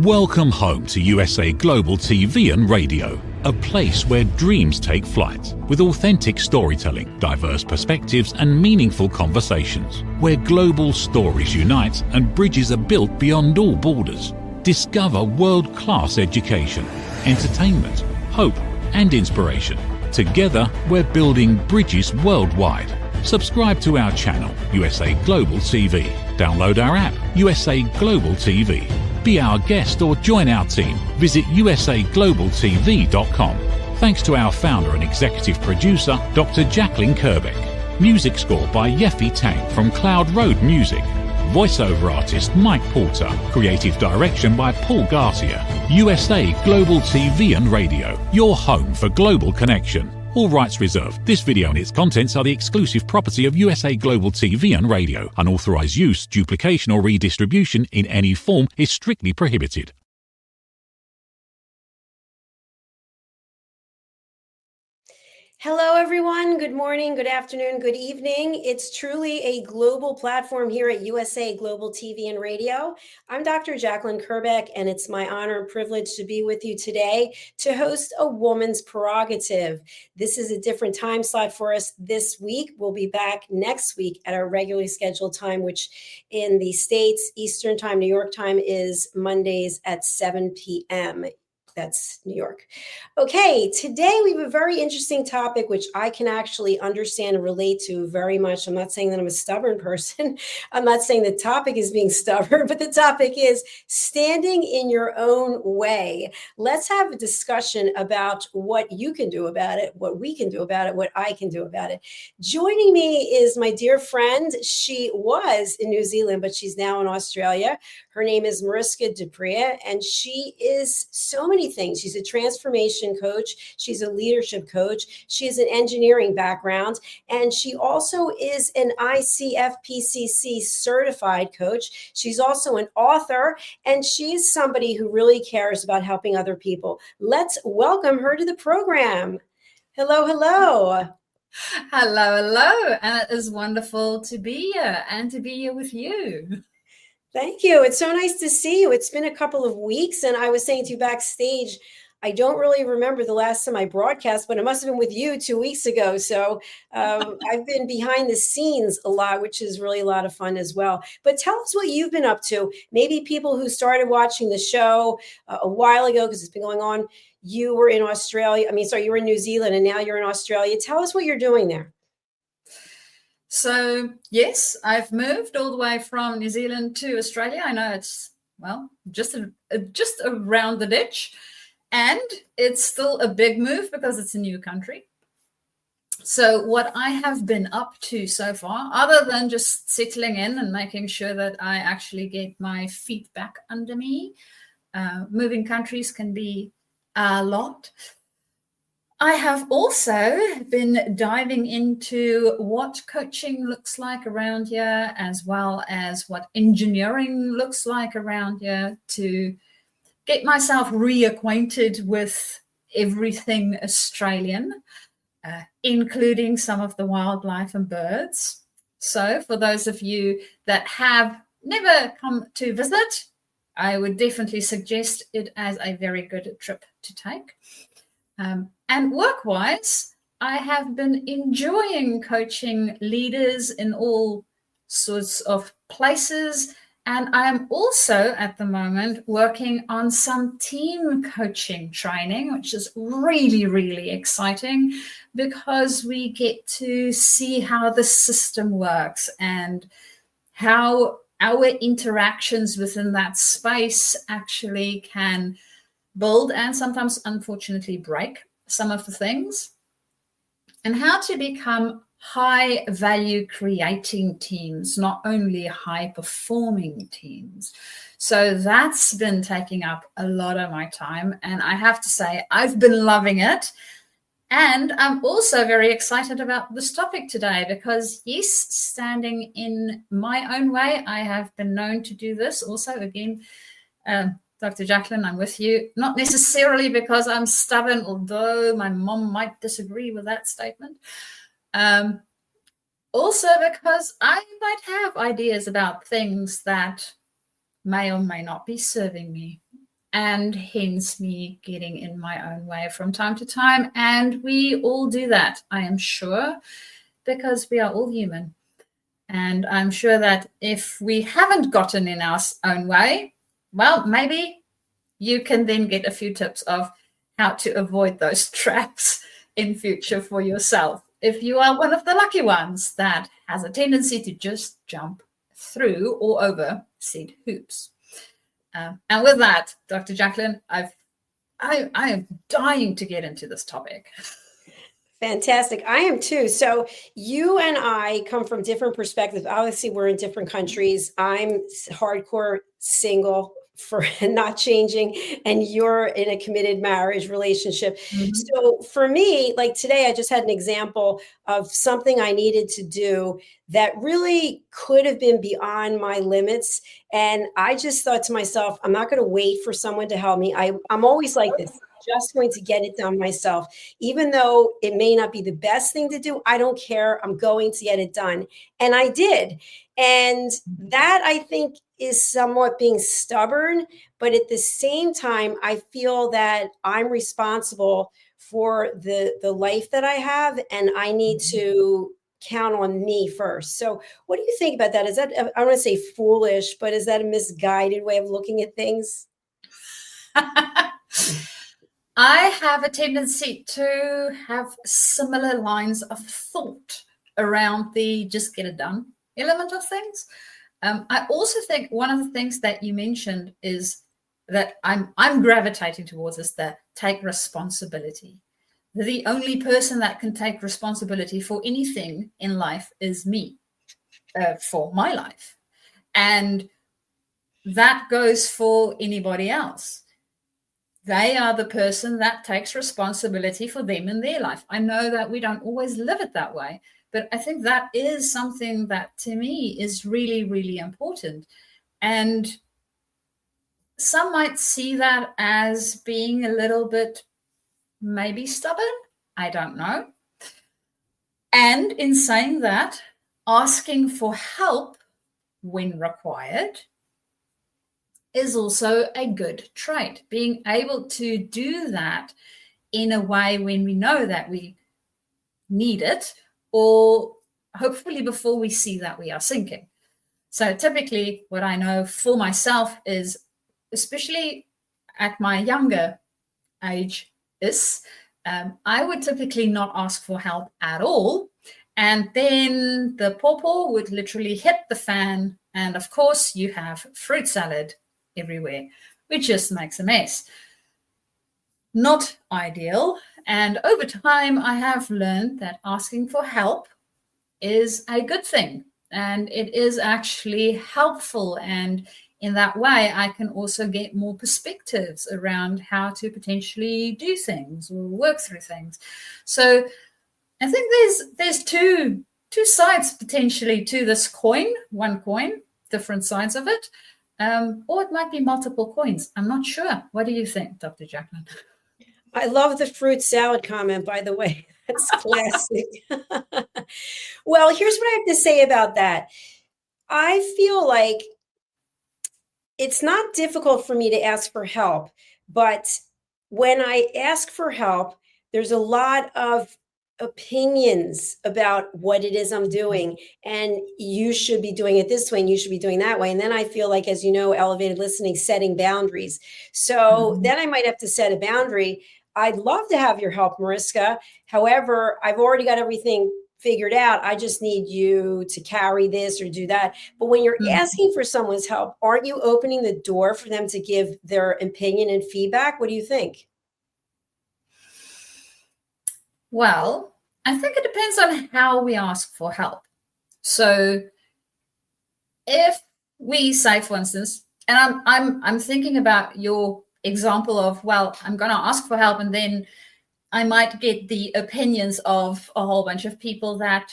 Welcome home to USA Global TV and Radio, a place where dreams take flight, with authentic storytelling, diverse perspectives and meaningful conversations, where global stories unite and bridges are built beyond all borders. Discover world-class education, entertainment, hope and inspiration. Together, we're building bridges worldwide. Subscribe to our channel, USA Global TV. Download our app, USA Global TV. Be our guest or join our team. Visit usaglobaltv.com. Thanks to our founder and executive producer, Dr. Jacalyn Kerbeck. Music score by Yeffy Tang from Cloud Road Music. Voiceover artist Mike Porter. Creative direction by Paul Garcia. USA Global TV and Radio. Your home for global connection. All rights reserved. This video and its contents are the exclusive property of USA Global TV and Radio. Unauthorized use, duplication or redistribution in any form is strictly prohibited. Hello, everyone. Good morning, good afternoon, good evening. It's truly a global platform here at USA Global TV and Radio. I'm Dr. Jacalyn Kerbeck, and it's my honor and privilege to be with you today to host A Woman's Prerogative. This is a different time slot for us this week. We'll be back next week at our regularly scheduled time, which in the States, Eastern Time, New York time, is Mondays at 7 p.m. That's New York. Okay, today we have a very interesting topic, which I can actually understand and relate to very much. I'm not saying that I'm a stubborn person. I'm not saying the topic is being stubborn, but the topic is standing in your own way. Let's have a discussion about what you can do about it, what we can do about it, what I can do about it. Joining me is my dear friend. She was in New Zealand, but she's now in Australia. Her name is Mariska Dupria, and she is so many things. She's a transformation coach. She's a leadership coach. She has an engineering background, and she also is an ICFPCC certified coach. She's also an author, and she's somebody who really cares about helping other people. Let's welcome her to the program. Hello, hello. Hello. And it is wonderful to be here and to be here with you. Thank you. It's so nice to see you. It's been a couple of weeks, and I was saying to you backstage, I don't really remember the last time I broadcast, but it must have been with you 2 weeks ago. So I've been behind the scenes a lot, which is really a lot of fun as well. But tell us what you've been up to. Maybe people who started watching the show a while ago, because it's been going on. You were in Australia. You were in New Zealand, and now you're in Australia. Tell us what you're doing there. So, yes, I've moved all the way from New Zealand to Australia. I know it's, just around the ditch. And it's still a big move because it's a new country. So what I have been up to so far, other than just settling in and making sure that I actually get my feet back under me, moving countries can be a lot. I have also been diving into what coaching looks like around here, as well as what engineering looks like around here, to get myself reacquainted with everything Australian, including some of the wildlife and birds. So for those of you that have never come to visit, I would definitely suggest it as a very good trip to take. And work-wise, I have been enjoying coaching leaders in all sorts of places. And I am also at the moment working on some team coaching training, which is really, really exciting because we get to see how the system works and how our interactions within that space actually can build and sometimes, unfortunately, break some of the things, and how to become high value creating teams, not only high performing teams. So that's been taking up a lot of my time. And I have to say, I've been loving it. And I'm also very excited about this topic today because, yes, standing in my own way, I have been known to do this also. Again, Dr. Jacalyn, I'm with you, not necessarily because I'm stubborn, although my mom might disagree with that statement. Also because I might have ideas about things that may or may not be serving me. and hence me getting in my own way from time to time. And we all do that, I am sure, because we are all human. And I'm sure that if we haven't gotten in our own way, well, maybe you can then get a few tips of how to avoid those traps in future for yourself. If you are one of the lucky ones that has a tendency to just jump through or over said hoops. And with that, Dr. Jacalyn, I am dying to get into this topic. Fantastic. I am too. So you and I come from different perspectives. Obviously, we're in different countries. I'm hardcore single for not changing, and you're in a committed marriage relationship. Mm-hmm. So for me, like today, I just had an example of something I needed to do that really could have been beyond my limits. And I just thought to myself, I'm not going to wait for someone to help me. I'm always like this. Just going to get it done myself. Even though it may not be the best thing to do, I don't care. I'm going to get it done. And I did. And that, I think, is somewhat being stubborn. But at the same time, I feel that I'm responsible for the life that I have, and I need to count on me first. So what do you think about that? Is that, I don't want to say foolish, but is that a misguided way of looking at things? I have a tendency to have similar lines of thought around the just get it done element of things. I also think one of the things that you mentioned is that I'm gravitating towards is that take responsibility. The only person that can take responsibility for anything in life is me, for my life. And that goes for anybody else. They are the person that takes responsibility for them in their life. I know that we don't always live it that way, but I think that is something that to me is really, really important. And some might see that as being a little bit maybe stubborn. I don't know. And in saying that, asking for help when required is also a good trait. Being able to do that in a way when we know that we need it, or hopefully before we see that we are sinking. So typically what I know for myself is, especially at my younger age, is I would typically not ask for help at all. And then the pawpaw would literally hit the fan. And of course you have fruit salad everywhere, which just makes a mess. Not ideal. And over time, I have learned that asking for help is a good thing. And it is actually helpful. And in that way, I can also get more perspectives around how to potentially do things or work through things. So I think there's two sides potentially to this coin, one coin, different sides of it. Or it might be multiple coins. I'm not sure. What do you think, Dr. Jacalyn? I love the fruit salad comment, by the way. That's classic. Well, here's what I have to say about that. I feel like it's not difficult for me to ask for help, but when I ask for help, there's a lot of opinions about what it is I'm doing, and you should be doing it this way and you should be doing that way. And then I feel like, as you know, elevated listening, setting boundaries. So then I might have to set a boundary. I'd love to have your help, Mariska. However, I've already got everything figured out. I just need you to carry this or do that. But when you're asking for someone's help, aren't you opening the door for them to give their opinion and feedback? What do you think? Well, I think it depends on how we ask for help. So if we say, for instance, and I'm thinking about your example of, well, I'm going to ask for help, and then I might get the opinions of a whole bunch of people that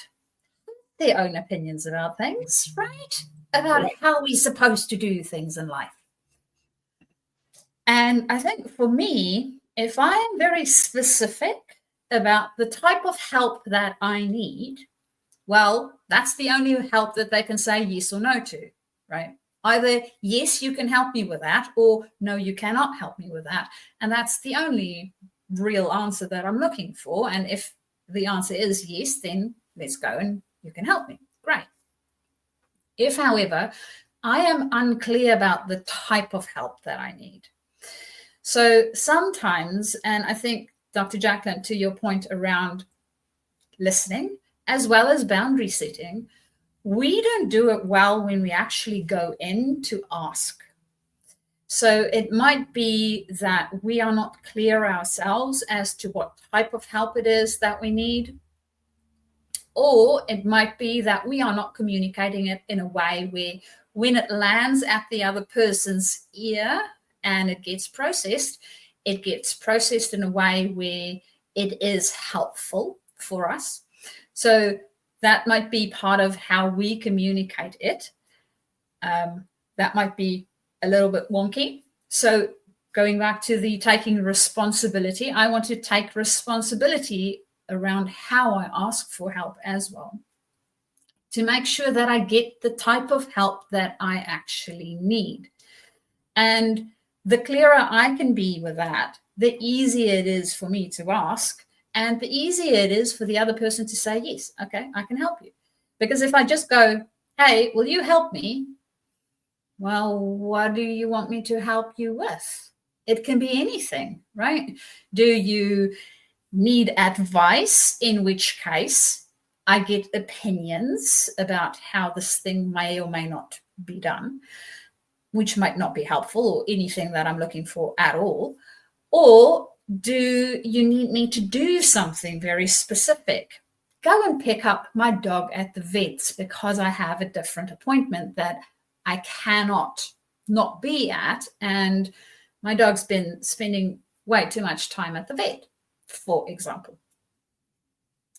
their own opinions about things, right? About how we're supposed to do things in life. And I think for me, if I'm very specific about the type of help that I need, well, that's the only help that they can say yes or no to, right? Either, yes, you can help me with that, or no, you cannot help me with that. And that's the only real answer that I'm looking for. And if the answer is yes, then let's go and you can help me. Great. If, however, I am unclear about the type of help that I need. So sometimes, and I think, Dr. Jacalyn, to your point around listening, as well as boundary setting, we don't do it well when we actually go in to ask. So it might be that we are not clear ourselves as to what type of help it is that we need. Or it might be that we are not communicating it in a way where when it lands at the other person's ear and it gets processed in a way where it is helpful for us. So that might be part of how we communicate it. That might be a little bit wonky. So going back to the taking responsibility, I want to take responsibility around how I ask for help as well, to make sure that I get the type of help that I actually need. And the clearer I can be with that, the easier it is for me to ask, and the easier it is for the other person to say, yes, okay, I can help you. Because if I just go, hey, will you help me? Well, what do you want me to help you with? It can be anything, right? Do you need advice, in which case I get opinions about how this thing may or may not be done, which might not be helpful or anything that I'm looking for at all? Or do you need me to do something very specific? Go and pick up my dog at the vet's because I have a different appointment that I cannot not be at, and my dog's been spending way too much time at the vet, for example.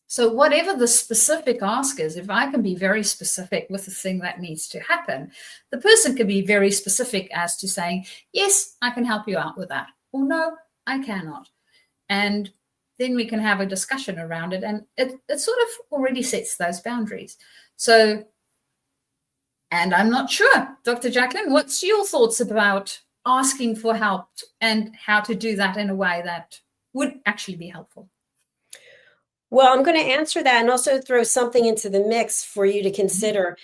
So whatever the specific ask is, if I can be very specific with the thing that needs to happen, the person can be very specific as to saying, yes, I can help you out with that, or no, I cannot. And then we can have a discussion around it, and it sort of already sets those boundaries. So, and I'm not sure, Dr. Jacalyn, what's your thoughts about asking for help and how to do that in a way that would actually be helpful? Well, I'm going to answer that and also throw something into the mix for you to consider.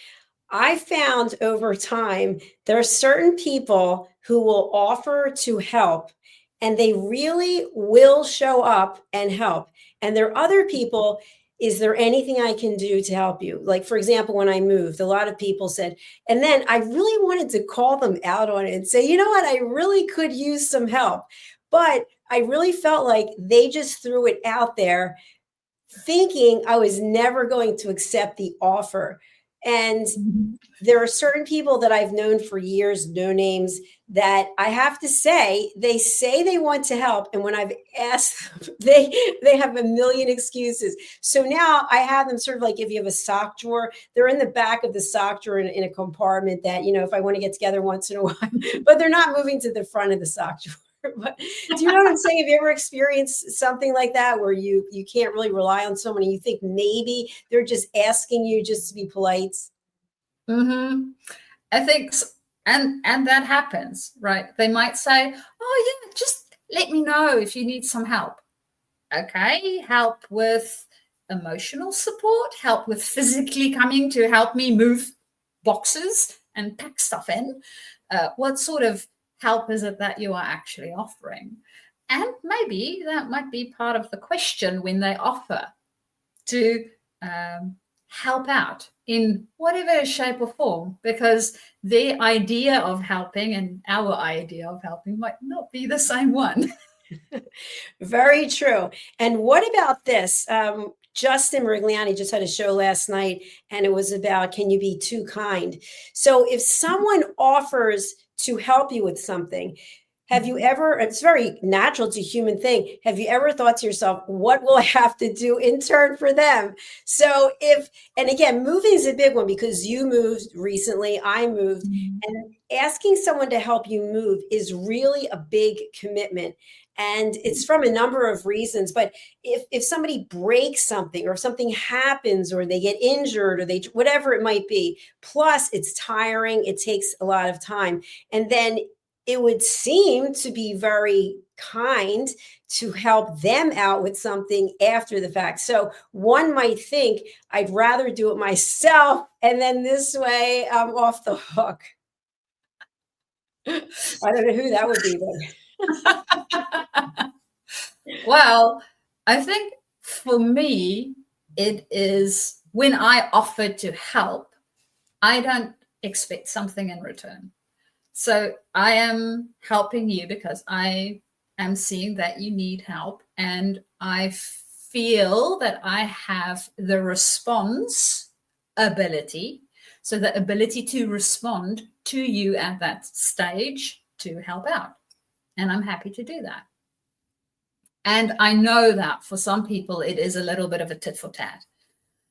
I found over time there are certain people who will offer to help, and they really will show up and help. And there are other people, is there anything I can do to help you? Like, for example, when I moved, a lot of people said, and then I really wanted to call them out on it and say, you know what, I really could use some help. But I really felt like they just threw it out there thinking I was never going to accept the offer. And there are certain people that I've known for years, no names, that I have to say they want to help. And when I've asked them, they have a million excuses. So now I have them sort of like, if you have a sock drawer, they're in the back of the sock drawer in a compartment that, you know, if I want to get together once in a while, but they're not moving to the front of the sock drawer. But do you know what I'm saying? Have you ever experienced something like that where you can't really rely on someone and you think maybe they're just asking you just to be polite? Mm-hmm. I think, and that happens, right? They might say, oh yeah, just let me know if you need some help. Okay, help with emotional support, help with physically coming to help me move boxes and pack stuff in. What sort of help is it that you are actually offering? And maybe that might be part of the question when they offer to help out in whatever shape or form, because their idea of helping and our idea of helping might not be the same one. Very true. And what about this? Justin Merigliani just had a show last night, and it was about, can you be too kind? So if someone offers to help you with something, Have you ever, it's very natural, it's a human thing. Have you ever thought to yourself, what will I have to do in turn for them? So and again, moving is a big one because you moved recently, I moved, and asking someone to help you move is really a big commitment. And it's from a number of reasons. But if somebody breaks something or if something happens or they get injured or whatever it might be, plus it's tiring, it takes a lot of time. And then it would seem to be very kind to help them out with something after the fact. So one might think, I'd rather do it myself, and then this way I'm off the hook. I don't know who that would be, but Well, I think for me, it is when I offer to help, I don't expect something in return. So I am helping you because I am seeing that you need help, and I feel that I have the response ability. So the ability to respond to you at that stage to help out. And I'm happy to do that. And I know that for some people, it is a little bit of a tit for tat.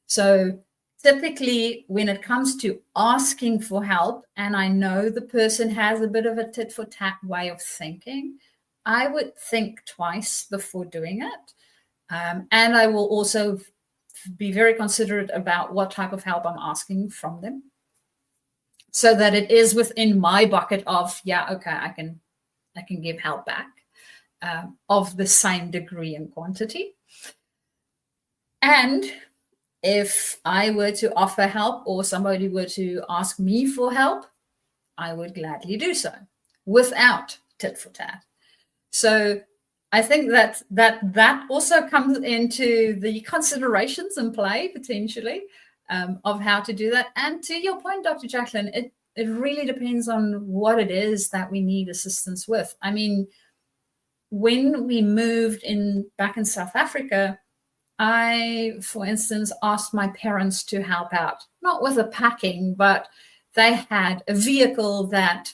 So typically, when it comes to asking for help, and I know the person has a bit of a tit for tat way of thinking, I would think twice before doing it. And I will also be very considerate about what type of help I'm asking from them, so that it is within my bucket of, yeah, okay, I can give help back of the same degree and quantity. And if I were to offer help or somebody were to ask me for help, I would gladly do so without tit for tat. So I think that also comes into the considerations and play potentially of how to do that. And to your point, Dr. Jacalyn, it really depends on what it is that we need assistance with. I mean, when we moved back in South Africa, I, for instance, asked my parents to help out, not with the packing, but they had a vehicle that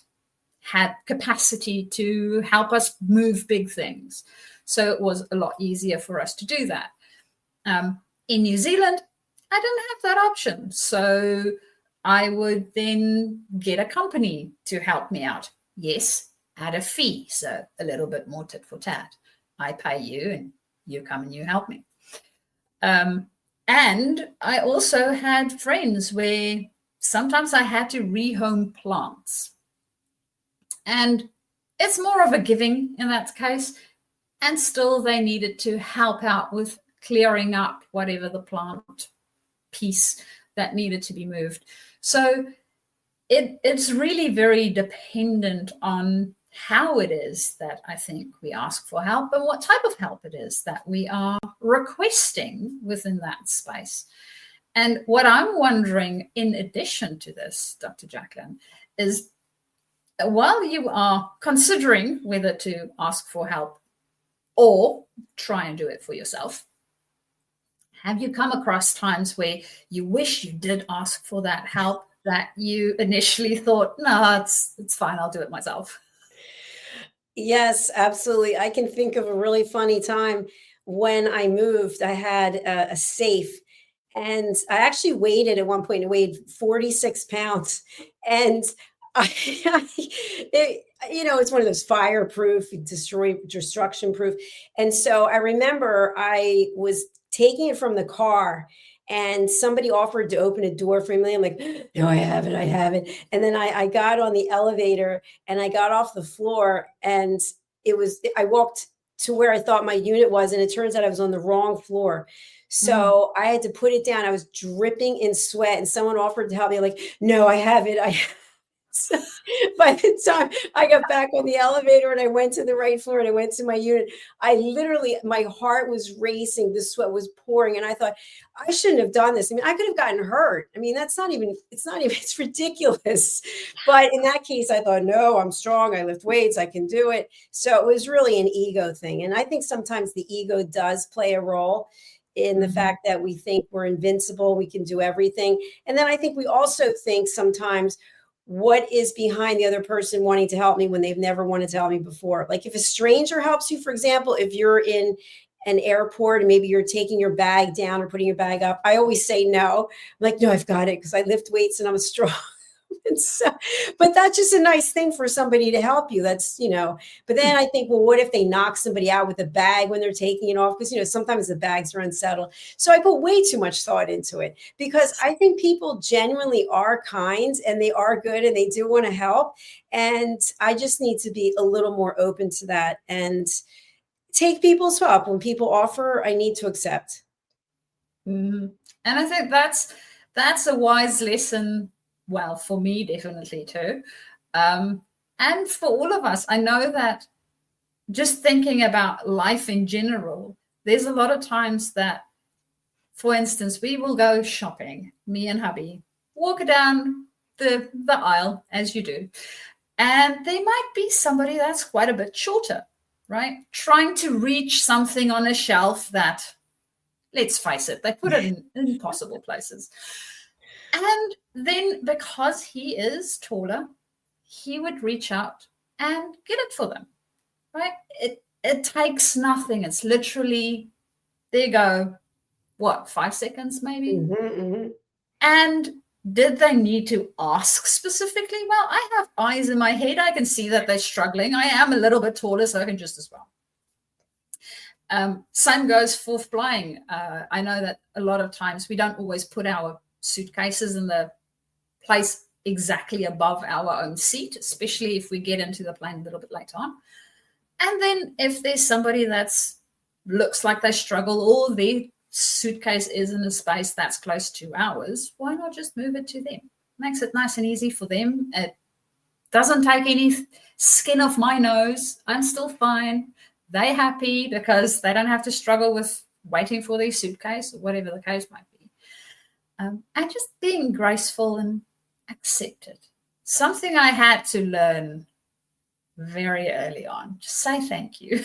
had capacity to help us move big things. So it was a lot easier for us to do that. In New Zealand, I didn't have that option. So I would then get a company to help me out. Yes, at a fee. So a little bit more tit for tat. I pay you and you come and you help me. And I also had friends where sometimes I had to rehome plants. And it's more of a giving in that case. And still they needed to help out with clearing up whatever the plant piece that needed to be moved. So it's really very dependent on how it is that I think we ask for help and what type of help it is that we are requesting within that space. And what I'm wondering, in addition to this, Dr. Jacalyn, is while you are considering whether to ask for help or try and do it for yourself, have you come across times where you wish you did ask for that help that you initially thought, no, it's fine, I'll do it myself? Yes, absolutely. I can think of a really funny time when I moved. I had a safe, and I actually weighed it at one point. It weighed 46 pounds, and it's one of those fireproof, destruction proof. And so I remember I was taking it from the car, and somebody offered to open a door for me. I'm like, no, I have it. And then I got on the elevator and I got off the floor, and I walked to where I thought my unit was, and it turns out I was on the wrong floor. So I had to put it down. I was dripping in sweat, and someone offered to help me. Like, no, I have it. So by the time I got back on the elevator and I went to the right floor and I went to my unit, my heart was racing. The sweat was pouring. And I thought, I shouldn't have done this. I mean, I could have gotten hurt. I mean, it's ridiculous. But in that case, I thought, no, I'm strong. I lift weights. I can do it. So it was really an ego thing. And I think sometimes the ego does play a role in the fact that we think we're invincible. We can do everything. And then I think we also think sometimes what is behind the other person wanting to help me when they've never wanted to help me before. Like if a stranger helps you, for example, if you're in an airport and maybe you're taking your bag down or putting your bag up, I always say no. I'm like, no, I've got it because I lift weights and I'm strong. And so, but that's just a nice thing for somebody to help you. That's, but then I think, well, what if they knock somebody out with a bag when they're taking it off? Because, sometimes the bags are unsettled. So I put way too much thought into it because I think people genuinely are kind and they are good and they do want to help. And I just need to be a little more open to that and take people's help. When people offer, I need to accept. Mm-hmm. And I think that's a wise lesson. Well, for me, definitely too. And for all of us, I know that just thinking about life in general, there's a lot of times that, for instance, we will go shopping, me and hubby, walk down the aisle as you do. And there might be somebody that's quite a bit shorter, right? Trying to reach something on a shelf that, let's face it, they put it in impossible places. And then because he is taller, he would reach out and get it for them, right? It takes nothing. It's literally, there you go, 5 seconds maybe? Mm-hmm, mm-hmm. And did they need to ask specifically? Well, I have eyes in my head. I can see that they're struggling. I am a little bit taller, so I can just as well. Same goes for flying. I know that a lot of times we don't always put our suitcases in the place exactly above our own seat, especially if we get into the plane a little bit later on. And then if there's somebody that's looks like they struggle or their suitcase is in a space that's close to ours, why not just move it to them? Makes it nice and easy for them. It doesn't take any skin off my nose. I'm still fine. They're happy because they don't have to struggle with waiting for their suitcase or whatever the case might be. And just being graceful and accepted. Something I had to learn very early on. Just say thank you.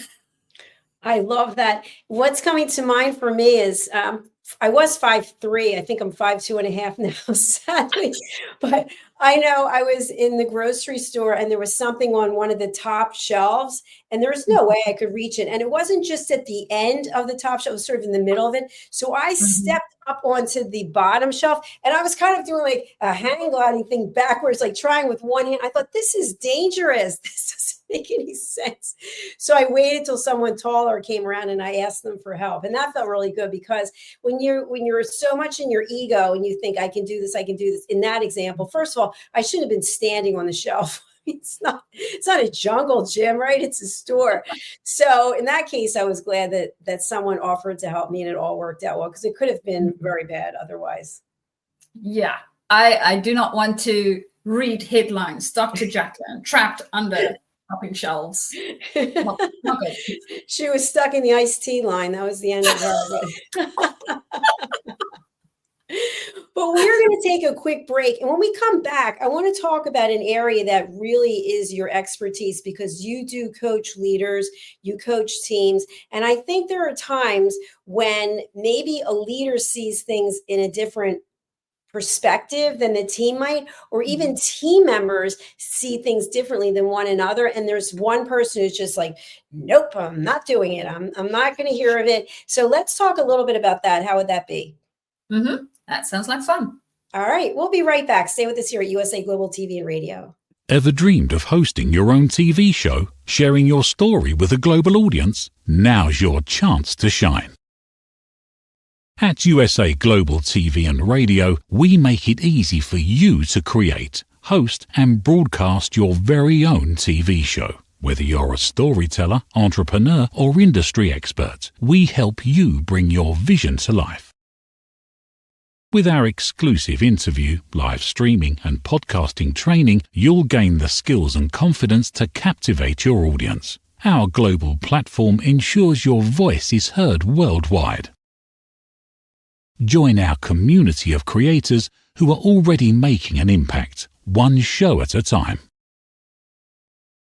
I love that. What's coming to mind for me is I was 5'3". I think I'm 5'2.5" now, sadly. But I know I was in the grocery store and there was something on one of the top shelves and there was no way I could reach it. And it wasn't just at the end of the top shelf, it was sort of in the middle of it. So I stepped up onto the bottom shelf and I was kind of doing like a hang gliding thing backwards, like trying with one hand. I thought, this is dangerous. This doesn't make any sense. So I waited till someone taller came around and I asked them for help. And that felt really good because when you're so much in your ego and you think I can do this, in that example, first of all, I shouldn't have been standing on the shelf. It's not a jungle gym, right? It's a store. So in that case, I was glad that someone offered to help me and it all worked out well because it could have been very bad otherwise. Yeah, I do not want to read headlines. Dr. Jacalyn trapped under shopping shelves. Not good. She was stuck in the iced tea line. That was the end of her. But we're going to take a quick break. And when we come back, I want to talk about an area that really is your expertise because you do coach leaders, you coach teams. And I think there are times when maybe a leader sees things in a different perspective than the team might, or even team members see things differently than one another. And there's one person who's just like, nope, I'm not doing it. I'm not going to hear of it. So let's talk a little bit about that. How would that be? Mm-hmm. That sounds like fun. All right. We'll be right back. Stay with us here at USA Global TV and Radio. Ever dreamed of hosting your own TV show, sharing your story with a global audience? Now's your chance to shine. At USA Global TV and Radio, we make it easy for you to create, host, and broadcast your very own TV show. Whether you're a storyteller, entrepreneur, or industry expert, we help you bring your vision to life. With our exclusive interview, live streaming, and podcasting training, you'll gain the skills and confidence to captivate your audience. Our global platform ensures your voice is heard worldwide. Join our community of creators who are already making an impact, one show at a time.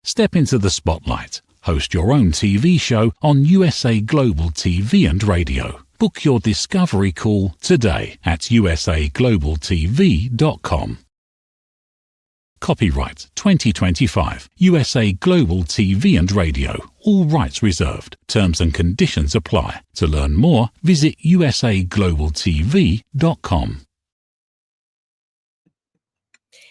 Step into the spotlight. Host your own TV show on USA Global TV and Radio. Book your discovery call today at usaglobaltv.com. Copyright 2025. USA Global TV and Radio. All rights reserved. Terms and conditions apply. To learn more, visit usaglobaltv.com.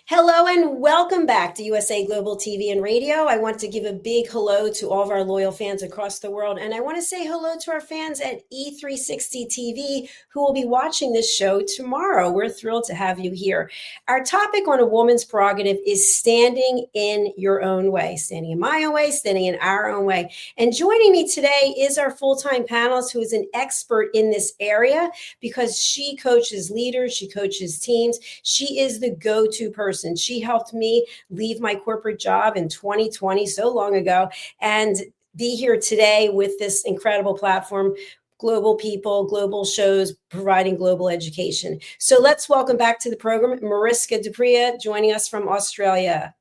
Hello and welcome back to USA Global TV and Radio. I want to give a big hello to all of our loyal fans across the world. And I want to say hello to our fans at E360 TV who will be watching this show tomorrow. We're thrilled to have you here. Our topic on A Woman's Prerogative is standing in your own way, standing in my own way, standing in our own way. And joining me today is our full-time panelist who is an expert in this area because she coaches leaders, she coaches teams. She is the go-to person. She helped me leave my corporate job in 2020, so long ago, and be here today with this incredible platform, global people, global shows, providing global education. So let's welcome back to the program, Mariska Dupria, joining us from Australia.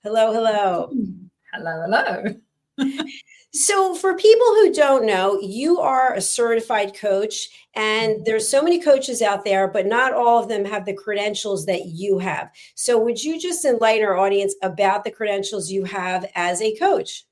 Hello, hello. Hello, hello. So for people who don't know, you are a certified coach, and there's so many coaches out there, but not all of them have the credentials that you have. So would you just enlighten our audience about the credentials you have as a coach?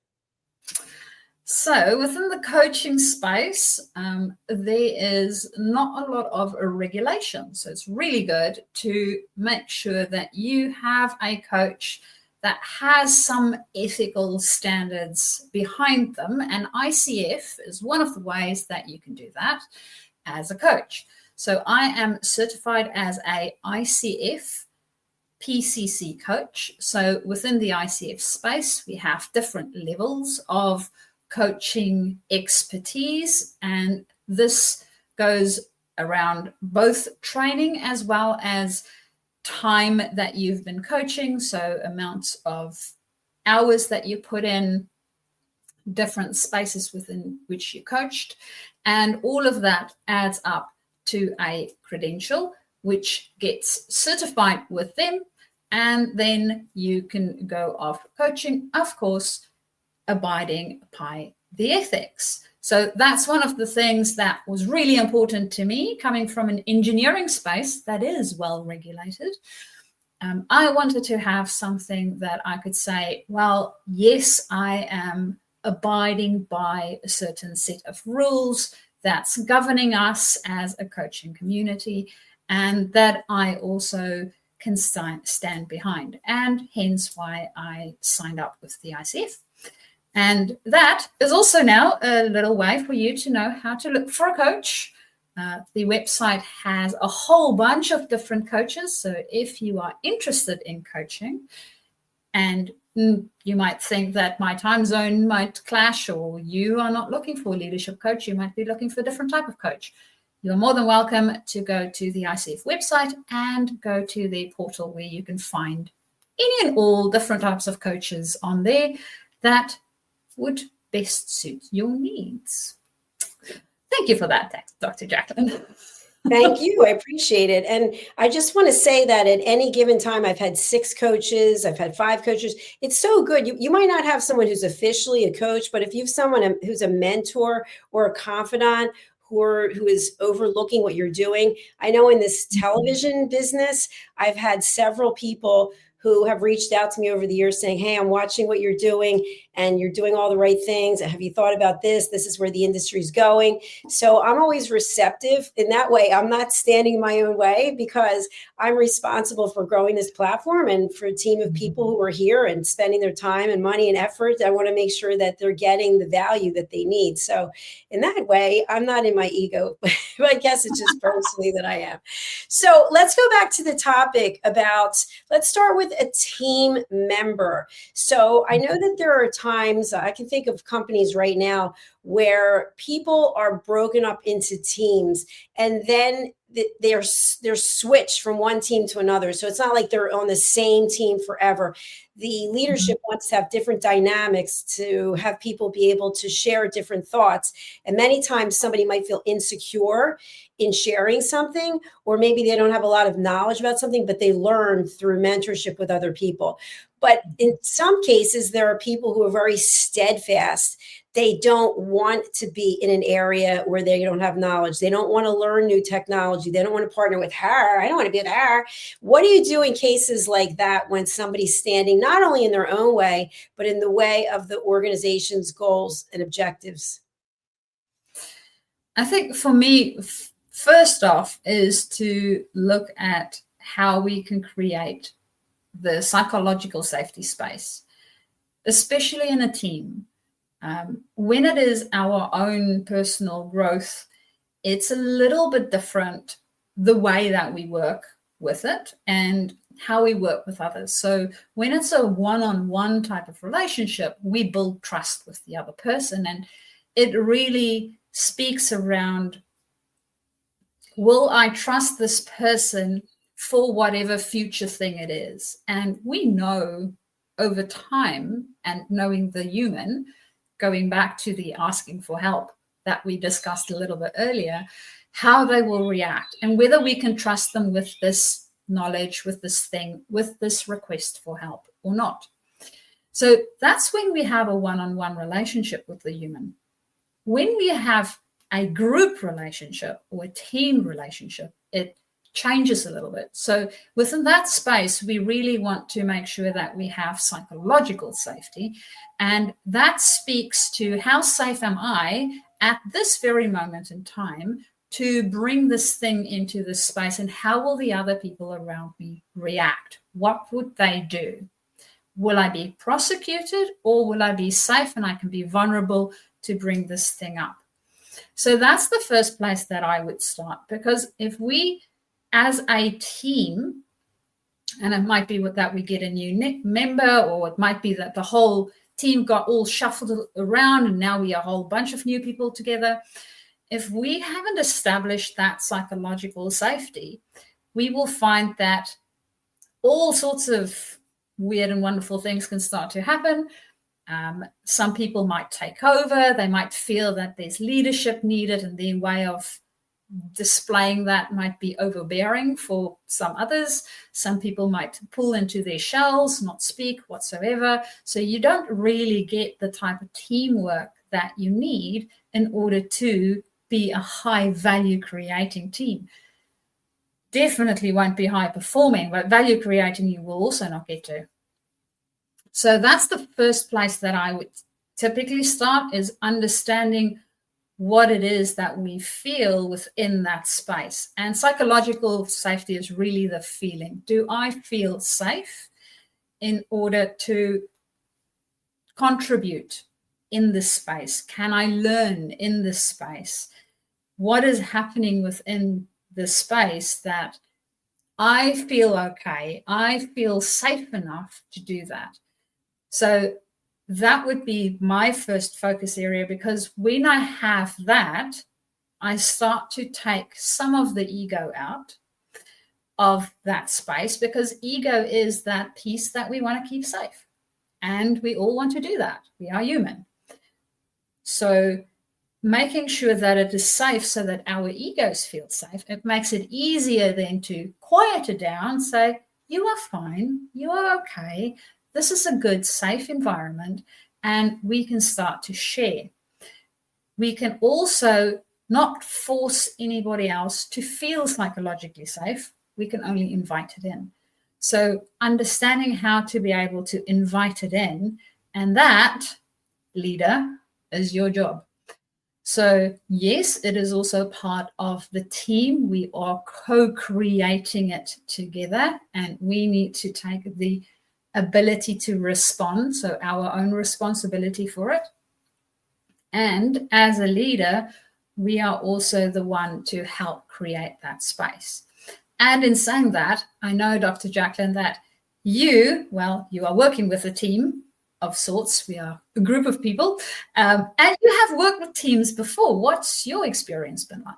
So within the coaching space, there is not a lot of regulation. So it's really good to make sure that you have a coach that has some ethical standards behind them. And ICF is one of the ways that you can do that as a coach. So I am certified as a ICF PCC coach. So within the ICF space, we have different levels of coaching expertise. And this goes around both training as well as time that you've been coaching, so amounts of hours that you put in, different spaces within which you coached, and all of that adds up to a credential which gets certified with them, and then you can go off coaching, of course, abiding by the ethics. So that's one of the things that was really important to me, coming from an engineering space that is well regulated. I wanted to have something that I could say, well, yes, I am abiding by a certain set of rules that's governing us as a coaching community, and that I also can stand behind, and hence why I signed up with the ICF. And that is also now a little way for you to know how to look for a coach. The website has a whole bunch of different coaches. So if you are interested in coaching, and you might think that my time zone might clash, or you are not looking for a leadership coach, you might be looking for a different type of coach, you're more than welcome to go to the ICF website and go to the portal where you can find any and all different types of coaches on there that would best suit your needs. Thank you for that, Dr. Jacalyn. Thank you. I appreciate it. And I just want to say that at any given time, I've had 6 coaches, I've had 5 coaches. It's so good. You might not have someone who's officially a coach, but if you have someone who's a mentor or a confidant who is overlooking what you're doing. I know in this television business, I've had several people who have reached out to me over the years saying, hey, I'm watching what you're doing and you're doing all the right things. Have you thought about this? This is where the industry is going. So I'm always receptive in that way. I'm not standing in my own way because I'm responsible for growing this platform and for a team of people who are here and spending their time and money and effort. I want to make sure that they're getting the value that they need. So in that way, I'm not in my ego, but I guess it's just personally that I am. So let's go back to the topic about, let's start with a team member. So I know that there are times, I can think of companies right now where people are broken up into teams and then they're switched from one team to another. So it's not like they're on the same team forever. The leadership wants to have different dynamics to have people be able to share different thoughts. And many times somebody might feel insecure in sharing something, or maybe they don't have a lot of knowledge about something, but they learn through mentorship with other people. But in some cases, there are people who are very steadfast. They don't want to be in an area where they don't have knowledge. They don't want to learn new technology. They don't want to partner with her. I don't want to be with her. What do you do in cases like that when somebody's standing not only in their own way, but in the way of the organization's goals and objectives? I think for me, first off, is to look at how we can create the psychological safety space, especially in a team. When it is our own personal growth, it's a little bit different, the way that we work with it and how we work with others. So when it's a one-on-one type of relationship, we build trust with the other person, and it really speaks around, will I trust this person for whatever future thing it is? And we know over time, and knowing the human, going back to the asking for help that we discussed a little bit earlier, how they will react and whether we can trust them with this knowledge, with this thing, with this request for help or not. So that's when we have a one-on-one relationship with the human. When we have a group relationship or a team relationship, it changes a little bit. So within that space, we really want to make sure that we have psychological safety. And that speaks to how safe am I at this very moment in time to bring this thing into this space, and how will the other people around me react? What would they do? Will I be prosecuted, or will I be safe and I can be vulnerable to bring this thing up? So that's the first place that I would start, because if we as a team, and it might be that we get a new member, or it might be that the whole team got all shuffled around and now we are a whole bunch of new people together. If we haven't established that psychological safety, we will find that all sorts of weird and wonderful things can start to happen. Some people might take over. They might feel that there's leadership needed, and their way of displaying that might be overbearing for some others. Some people might pull into their shells, not speak whatsoever. So you don't really get the type of teamwork that you need in order to be a high value creating team. Definitely won't be high performing, but value creating you will also not get to. So that's the first place that I would typically start, is understanding what it is that we feel within that space. And psychological safety is really the feeling. Do I feel safe in order to contribute in this space? Can I learn in this space? What is happening within the space that I feel okay? I feel safe enough to do that. So that would be my first focus area, because when I have that, I start to take some of the ego out of that space, because ego is that piece that we want to keep safe. And we all want to do that. We are human. So making sure that it is safe so that our egos feel safe, it makes it easier then to quiet it down, say, you are fine, you are okay. This is a good, safe environment, and we can start to share. We can also not force anybody else to feel psychologically safe. We can only invite it in. So understanding how to be able to invite it in, and that, leader, is your job. So yes, it is also part of the team. We are co-creating it together, and we need to take the ability to respond, so our own responsibility for it. And as a leader, we are also the one to help create that space. And in saying that, I know, Dr. Jacalyn, that you are working with a team of sorts. We are a group of people, and you have worked with teams before. What's your experience been like?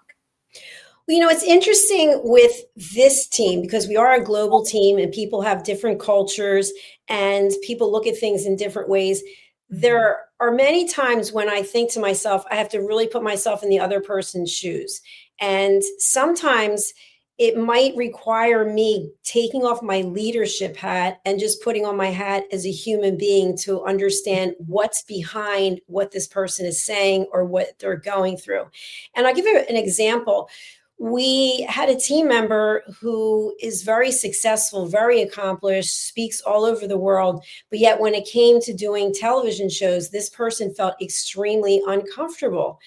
Well, it's interesting with this team, because we are a global team and people have different cultures and people look at things in different ways. There are many times when I think to myself, I have to really put myself in the other person's shoes. And sometimes it might require me taking off my leadership hat and just putting on my hat as a human being to understand what's behind what this person is saying or what they're going through. And I'll give you an example. We had a team member who is very successful, very accomplished, speaks all over the world. But yet when it came to doing television shows, this person felt extremely uncomfortable.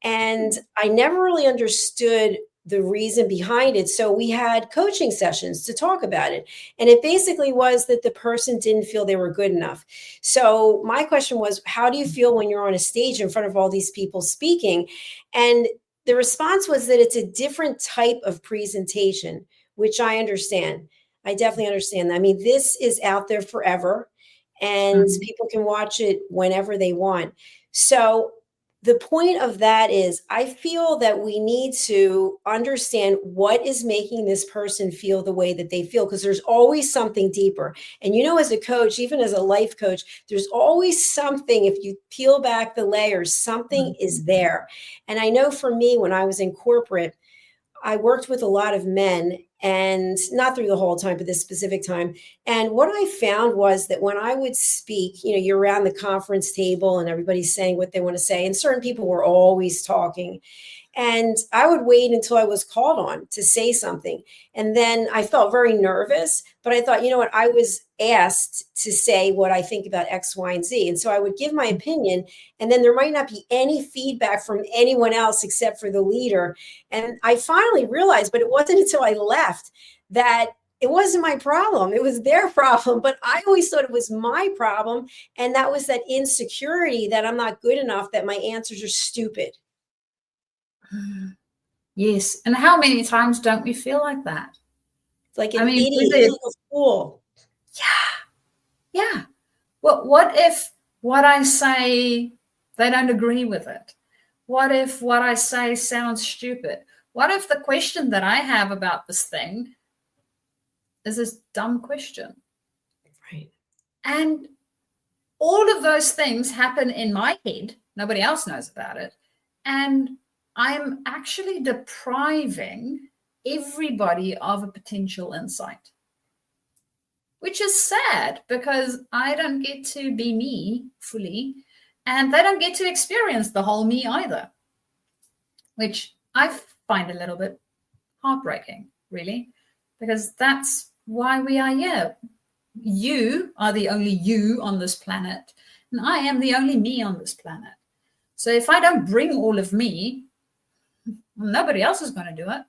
And I never really understood the reason behind it. So we had coaching sessions to talk about it. And it basically was that the person didn't feel they were good enough. So my question was, how do you feel when you're on a stage in front of all these people speaking? And the response was that it's a different type of presentation, which I understand. I definitely understand that. I mean, this is out there forever and people can watch it whenever they want. So the point of that is I feel that we need to understand what is making this person feel the way that they feel, because there's always something deeper. And, as a coach, even as a life coach, there's always something. If you peel back the layers, something is there. And I know for me, when I was in corporate, I worked with a lot of men, and not through the whole time, but this specific time. And what I found was that when I would speak, you're around the conference table and everybody's saying what they want to say. And certain people were always talking. And I would wait until I was called on to say something. And then I felt very nervous, but I thought, you know what, I was asked to say what I think about X, Y, and Z. And so I would give my opinion, and then there might not be any feedback from anyone else except for the leader. And I finally realized, but it wasn't until I left, that it wasn't my problem. It was their problem. But I always thought it was my problem. And that was that insecurity that I'm not good enough, that my answers are stupid. Yes. And how many times don't we feel like that? Like an idiot, like a fool. Yeah. Well, what if what I say, they don't agree with it? What if what I say sounds stupid? What if the question that I have about this thing is this dumb question? Right. And all of those things happen in my head. Nobody else knows about it. And I'm actually depriving everybody of a potential insight, which is sad because I don't get to be me fully, and they don't get to experience the whole me either, which I find a little bit heartbreaking, really, because that's why we are here. You are the only you on this planet, and I am the only me on this planet. So if I don't bring all of me, nobody else is going to do it.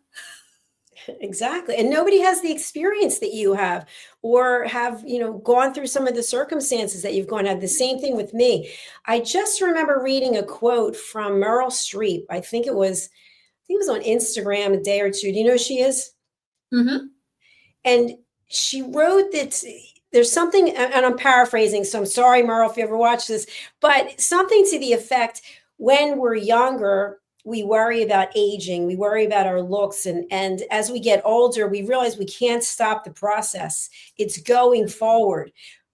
Exactly. And nobody has the experience that you have, or have, gone through some of the circumstances that you've gone. Had the same thing with me. I just remember reading a quote from Meryl Streep. I think it was on Instagram a day or two. Do you know who she is? Mm-hmm. And she wrote that there's something, and I'm paraphrasing, so I'm sorry, Meryl, if you ever watch this, but something to the effect, when we're younger, we worry about aging, we worry about our looks. And as we get older, we realize we can't stop the process. It's going forward.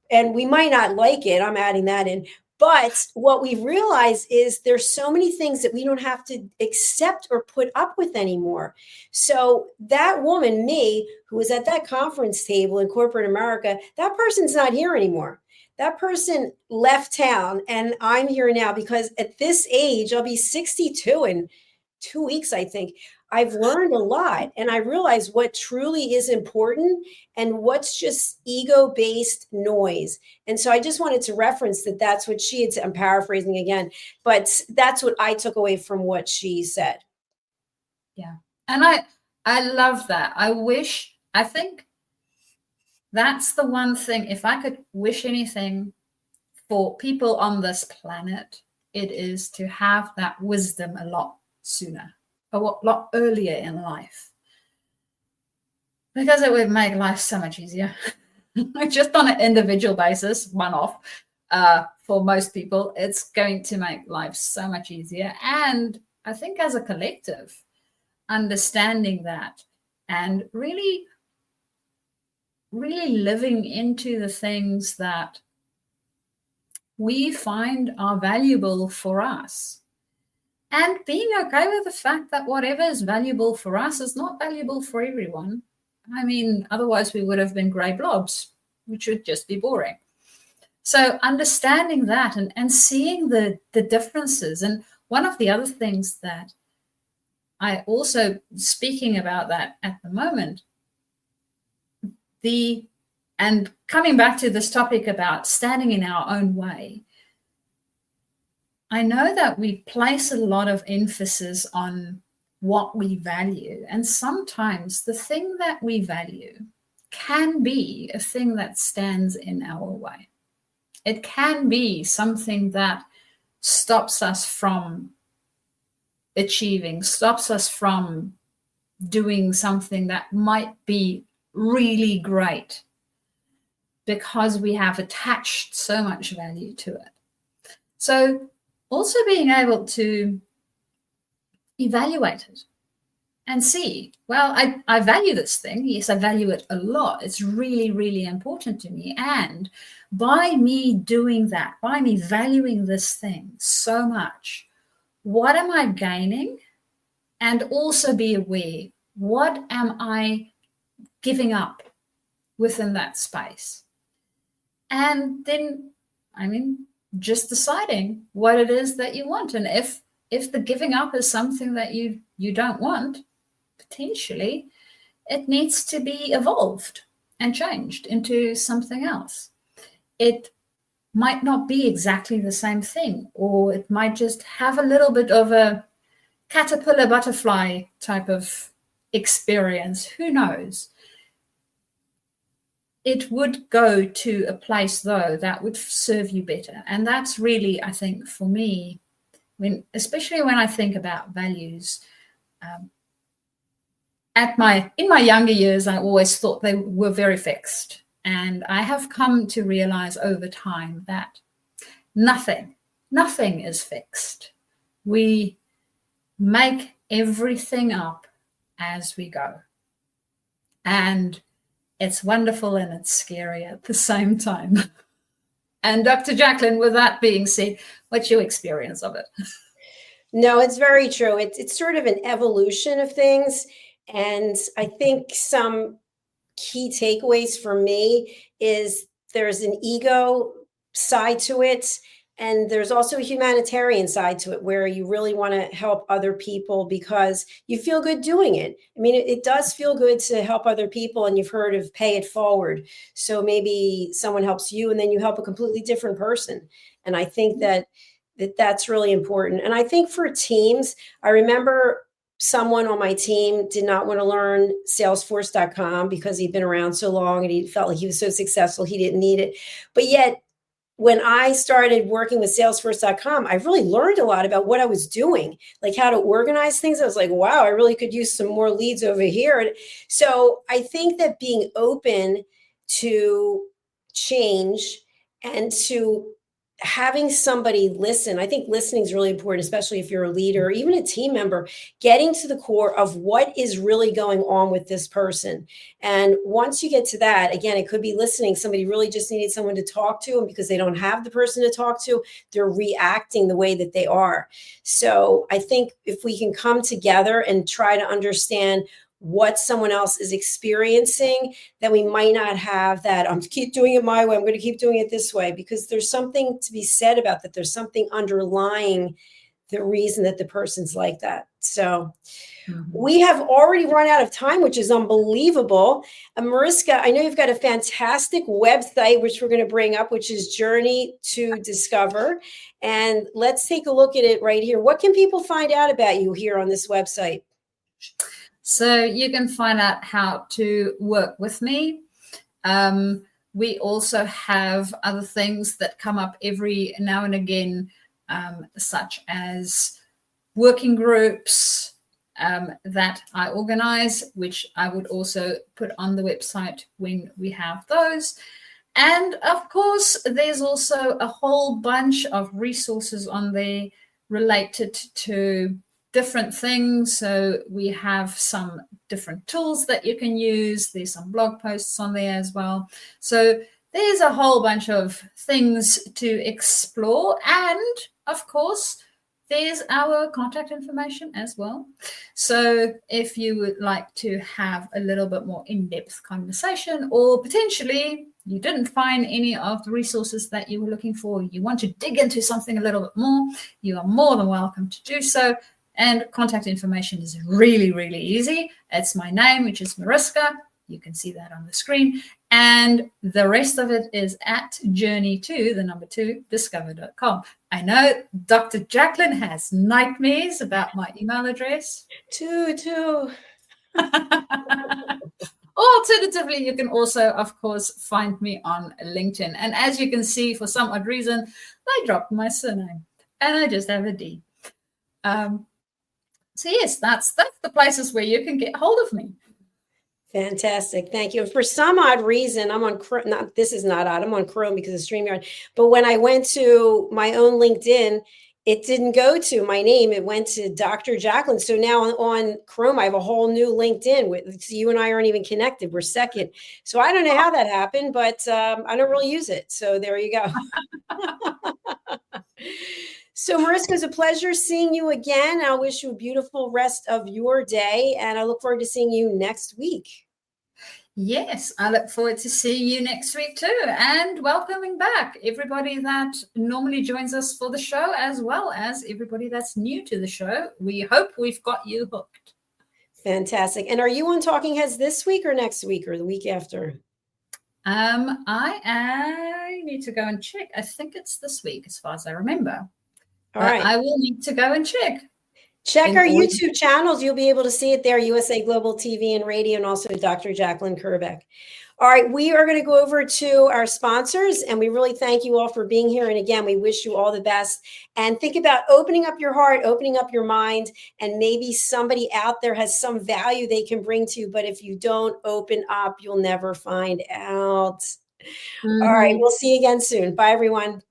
And we might not like it. I'm adding that in. But what we realize is there's so many things that we don't have to accept or put up with anymore. So that woman, me, who was at that conference table in corporate America, that person's not here anymore. That person left town, and I'm here now because at this age, I'll be 62 in 2 weeks, I think. I've learned a lot, and I realize what truly is important and what's just ego-based noise. And so I just wanted to reference that. That's what she had said. I'm paraphrasing again, but that's what I took away from what she said. Yeah. And I love that. I think that's the one thing, if I could wish anything for people on this planet, it is to have that wisdom a lot sooner, a lot earlier in life, because it would make life so much easier. Just on an individual basis, one-off, for most people, it's going to make life so much easier. And I think as a collective, understanding that and really living into the things that we find are valuable for us. and being okay with the fact that whatever is valuable for us is not valuable for everyone. I mean, otherwise we would have been gray blobs, which would just be boring. So understanding that and seeing the differences. And one of the other things that I also, speaking about that at the moment, and coming back to this topic about standing in our own way, I know that we place a lot of emphasis on what we value. And sometimes the thing that we value can be a thing that stands in our way. It can be something that stops us from achieving, stops us from doing something that might be really great because we have attached so much value to it. So also being able to evaluate it and see, well, I value this thing. Yes, I value it a lot. It's really, really important to me. And by me doing that, by me valuing this thing so much, what am I gaining? And also be aware, what am I giving up within that space? And then, just deciding what it is that you want. And if the giving up is something that you don't want, potentially it needs to be evolved and changed into something else. It might not be exactly the same thing, or it might just have a little bit of a caterpillar butterfly type of experience. Who knows? It would go to a place, though, that would serve you better. And that's really, I think, for me, especially when I think about values, in my younger years, I always thought they were very fixed. And I have come to realize over time that nothing is fixed. We make everything up as we go. And it's wonderful and it's scary at the same time. And Dr. Jacalyn, with that being said, what's your experience of it? No, it's very true. It's sort of an evolution of things. And I think some key takeaways for me is there's an ego side to it. And there's also a humanitarian side to it where you really want to help other people because you feel good doing it. I mean, it does feel good to help other people, and you've heard of pay it forward. So maybe someone helps you and then you help a completely different person. And I think that's really important. And I think for teams, I remember someone on my team did not want to learn Salesforce.com because he'd been around so long and he felt like he was so successful, he didn't need it. But yet, when I started working with Salesforce.com, I really learned a lot about what I was doing, like how to organize things. I was like, wow, I really could use some more leads over here. And so I think that being open to change and to having somebody listen, I think listening is really important, especially if you're a leader or even a team member, getting to the core of what is really going on with this person. And once you get to that, again, it could be listening. Somebody really just needed someone to talk to, and because they don't have the person to talk to, they're reacting the way that they are. So I think if we can come together and try to understand what someone else is experiencing, then we might not have that, I'm keep doing it my way, I'm going to keep doing it this way, because there's something to be said about that. There's something underlying the reason that the person's like that. So we have already run out of time, which is unbelievable. Mariska, I know you've got a fantastic website, which we're going to bring up, which is Journey to Discover. And let's take a look at it right here. What can people find out about you here on this website? So you can find out how to work with me. We also have other things that come up every now and again, such as working groups that I organize, which I would also put on the website when we have those. And of course, there's also a whole bunch of resources on there related to different things. So we have some different tools that you can use. There's some blog posts on there as well. So there's a whole bunch of things to explore. And of course, there's our contact information as well. So if you would like to have a little bit more in-depth conversation, or potentially you didn't find any of the resources that you were looking for, you want to dig into something a little bit more, you are more than welcome to do so. And contact information is really, really easy. It's my name, which is Mariska. You can see that on the screen. And the rest of it is at journey2discover.com. I know Dr. Jacalyn has nightmares about my email address. Too. Alternatively, you can also, of course, find me on LinkedIn. And as you can see, for some odd reason, I dropped my surname and I just have a D. So yes, that's the places where you can get hold of me. Fantastic. Thank you. For some odd reason, I'm on Chrome. This is not odd. I'm on Chrome because of StreamYard. But when I went to my own LinkedIn, it didn't go to my name. It went to Dr. Jacalyn. So now on Chrome, I have a whole new LinkedIn. So you and I aren't even connected. We're second. So I don't know how that happened, but I don't really use it. So there you go. So Mariska, it's a pleasure seeing you again. I wish you a beautiful rest of your day, and I look forward to seeing you next week. Yes, I look forward to seeing you next week too, and welcoming back everybody that normally joins us for the show, as well as everybody that's new to the show. We hope we've got you hooked. Fantastic. And are you on Talking Heads this week or next week or the week after? I need to go and check. I think it's this week, as far as I remember. All right. I will need to go and check. Check our YouTube channels. You'll be able to see it there, USA Global TV and Radio, and also Dr. Jacalyn Kerbeck. All right, we are going to go over to our sponsors, and we really thank you all for being here. And again, we wish you all the best. And think about opening up your heart, opening up your mind, and maybe somebody out there has some value they can bring to you. But if you don't open up, you'll never find out. Mm-hmm. All right, we'll see you again soon. Bye, everyone.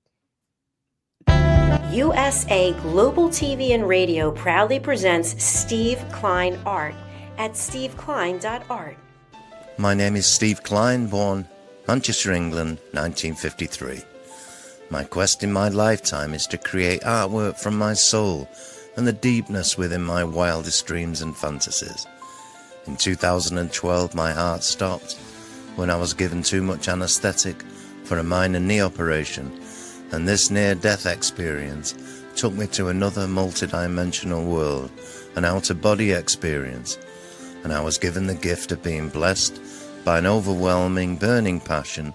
USA Global TV and Radio proudly presents Steve Klein Art at steveklein.art. My name is Steve Klein, born Manchester, England, 1953. My quest in my lifetime is to create artwork from my soul and the deepness within my wildest dreams and fantasies. In 2012, my heart stopped when I was given too much anesthetic for a minor knee operation, and this near-death experience took me to another multidimensional world, an out-of-body experience, and I was given the gift of being blessed by an overwhelming, burning passion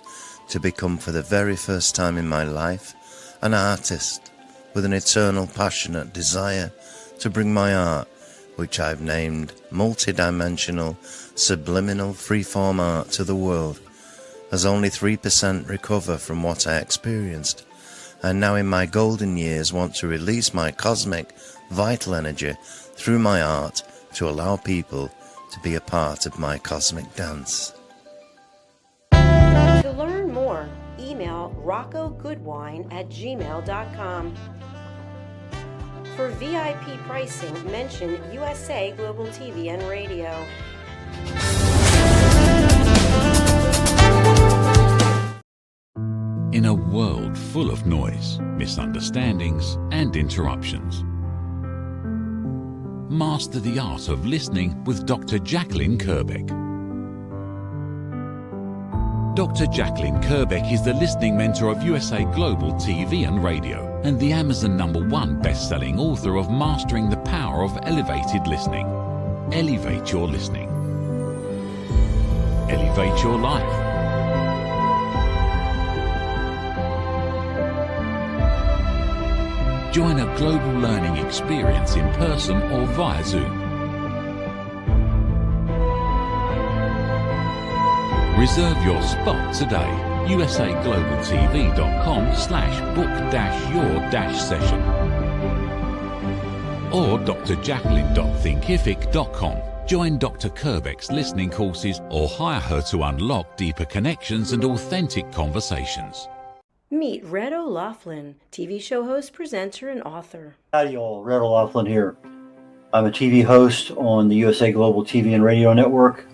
to become, for the very first time in my life, an artist with an eternal, passionate desire to bring my art, which I've named multidimensional, subliminal, freeform art, to the world, as only 3% recover from what I experienced. And now in my golden years want to release my cosmic, vital energy through my art to allow people to be a part of my cosmic dance. To learn more, email roccogoodwine@gmail.com. For VIP pricing, mention USA Global TV and Radio. In a world full of noise, misunderstandings, and interruptions, master the art of listening with Dr. Jacalyn Kerbeck. Dr. Jacalyn Kerbeck is the listening mentor of USA Global TV and Radio and the Amazon #1 best-selling author of Mastering the Power of Elevated Listening. Elevate your listening. Elevate your life. Join a global learning experience in person or via Zoom. Reserve your spot today. usaglobaltv.com/book-your-session or drjacalyn.thinkific.com. Join Dr. Kerbeck's listening courses or hire her to unlock deeper connections and authentic conversations. Meet Red O'Loughlin, TV show host, presenter, and author. Howdy y'all, Red O'Loughlin here. I'm a TV host on the USA Global TV and Radio Network.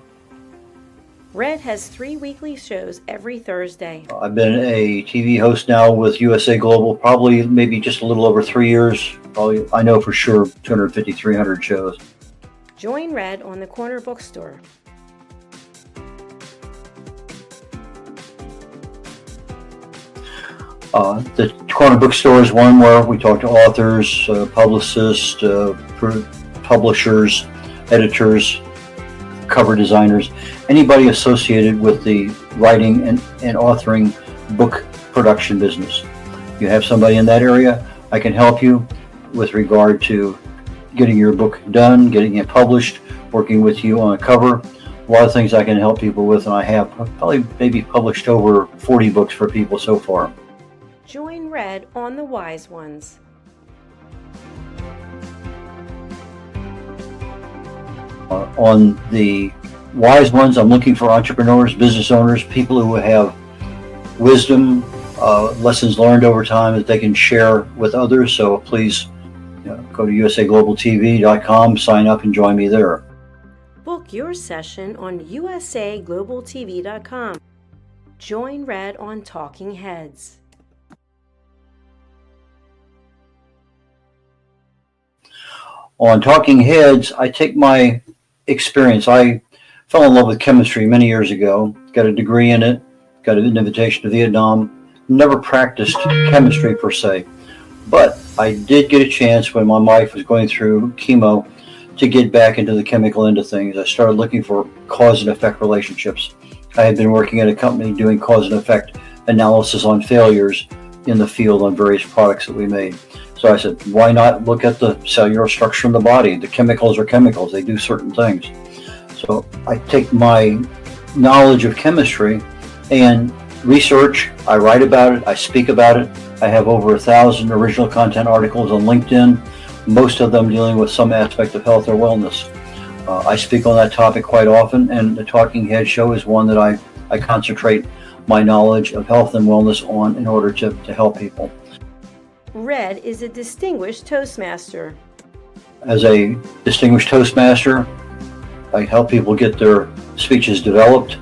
Red has 3 weekly shows every Thursday. I've been a TV host now with USA Global, probably maybe just a little over 3 years. Probably, I know for sure, 250, 300 shows. Join Red on the Corner Bookstore. The Corner Bookstore is one where we talk to authors, publicists, publishers, editors, cover designers, anybody associated with the writing and authoring book production business. If you have somebody in that area, I can help you with regard to getting your book done, getting it published, working with you on a cover. A lot of things I can help people with, and I have probably maybe published over 40 books for people so far. Join Red on The Wise Ones. On the Wise Ones, I'm looking for entrepreneurs, business owners, people who have wisdom, lessons learned over time that they can share with others. So please go to usaglobaltv.com, sign up, and join me there. Book your session on usaglobaltv.com. Join Red on Talking Heads. On Talking Heads, I take my experience. I fell in love with chemistry many years ago, got a degree in it, got an invitation to Vietnam, never practiced chemistry per se, but I did get a chance when my wife was going through chemo to get back into the chemical end of things. I started looking for cause and effect relationships. I had been working at a company doing cause and effect analysis on failures in the field on various products that we made. So I said, why not look at the cellular structure in the body? The chemicals are chemicals. They do certain things. So I take my knowledge of chemistry and research. I write about it. I speak about it. I have over 1,000 original content articles on LinkedIn, most of them dealing with some aspect of health or wellness. I speak on that topic quite often, and the Talking Head Show is one that I concentrate my knowledge of health and wellness on in order to help people. Red is a distinguished Toastmaster. As a distinguished Toastmaster, I help people get their speeches developed.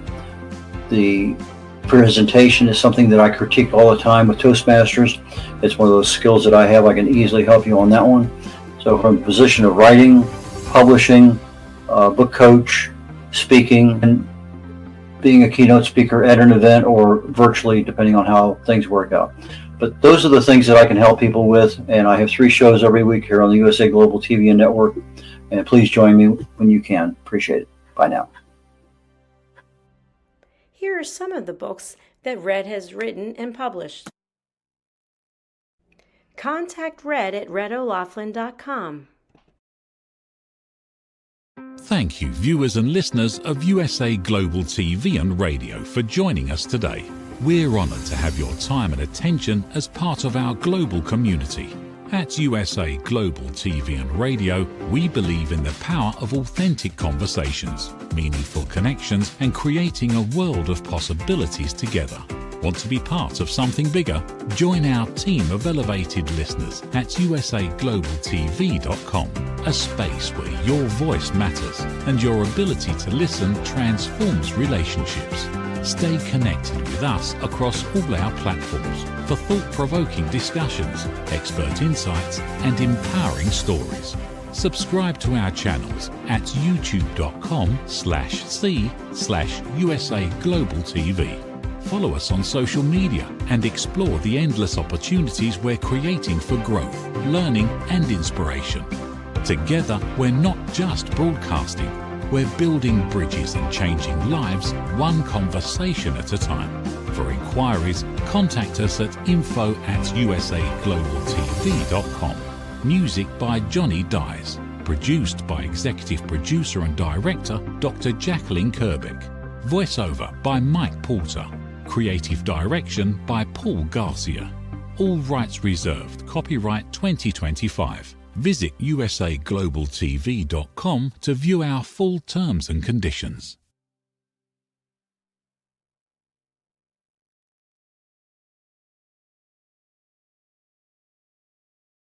The presentation is something that I critique all the time with Toastmasters. It's one of those skills that I have. I can easily help you on that one. So from the position of writing, publishing, book coach, speaking, and being a keynote speaker at an event or virtually, depending on how things work out. But those are the things that I can help people with, and I have 3 shows every week here on the USA Global TV and Network, and please join me when you can. Appreciate it. Bye now. Here are some of the books that Red has written and published. Contact Red at redolaflin.com. Thank you, viewers and listeners of USA Global TV and Radio, for joining us today. We're honoured to have your time and attention as part of our global community. At USA Global TV and Radio, we believe in the power of authentic conversations, meaningful connections, and creating a world of possibilities together. Want to be part of something bigger? Join our team of elevated listeners at usaglobaltv.com, a space where your voice matters and your ability to listen transforms relationships. Stay connected with us across all our platforms for thought-provoking discussions, expert insights, and empowering stories. Subscribe to our channels at youtube.com/c/USAGlobalTV. Follow us on social media and explore the endless opportunities we're creating for growth, learning, and inspiration. Together, we're not just broadcasting, we're building bridges and changing lives one conversation at a time. For inquiries, contact us at info@usaglobaltv.com. Music by Johnny Dies. Produced by Executive Producer and Director Dr. Jacalyn Kerbeck. Voiceover by Mike Porter. Creative Direction by Paul Garcia. All rights reserved. Copyright 2025. Visit usaglobaltv.com to view our full terms and conditions.